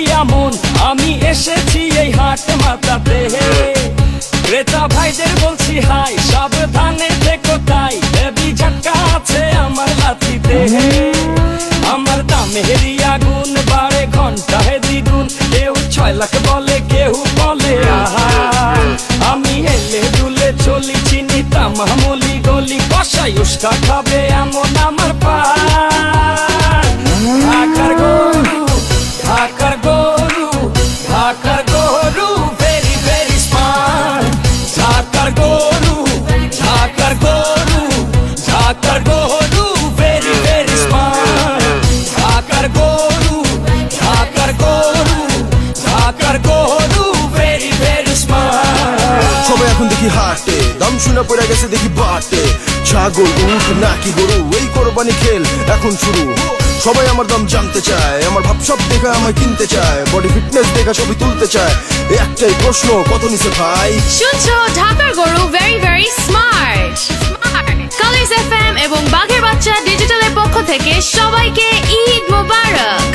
দিয়া মন আমি এসেছি এই হাট মাতাতে, ক্রেতা ভাইদের বলছি হাই সাবধানে থেকো তাই, দেবী ঝটকা আছে আমার লাঠিতে। আমার দামেরই আগুন বাড়ে ঘন্টায় দ্বিগুণ, কেউ 6 লাখ বলে কেউ বলে আহা। আমি হেলে দুলে চলি চিনি তামামলি গলি, কষাই উস্কা খাবে এমন আমার পা। ঢাকার গরু ঢাকার গরু ঢাকার গরু ভেরি ভেরি স্মার্ট। ঢাকার গরু ঢাকার গরু ঢাকার গরু ভেরি ভেরি স্মার্ট। ঢাকার গরু ঢাকার গরু ঢাকার গরু ভেরি ভেরি স্মার্ট। সবাই এখন দেখি হাটে দাম শুনে পড়ে গেছে দেখি বাটে, ছাগল উট নাকি গরু এই কোরবানি খেল এখন শুরু। সবাই আমার দাম জানতে চায়, আমার ভাব সব দেখা আমায় কিনতে চায়, বডি ফিটনেস দেখা ছবি তুলতে চায়। একটাই প্রশ্ন কত নিছে ভাই? শুনছো ঢাকার গরু very very smart. Colours FM এবং বাঘের বাচ্চা ডিজিটালের পক্ষ থেকে সবাইকে ঈদ মোবারক।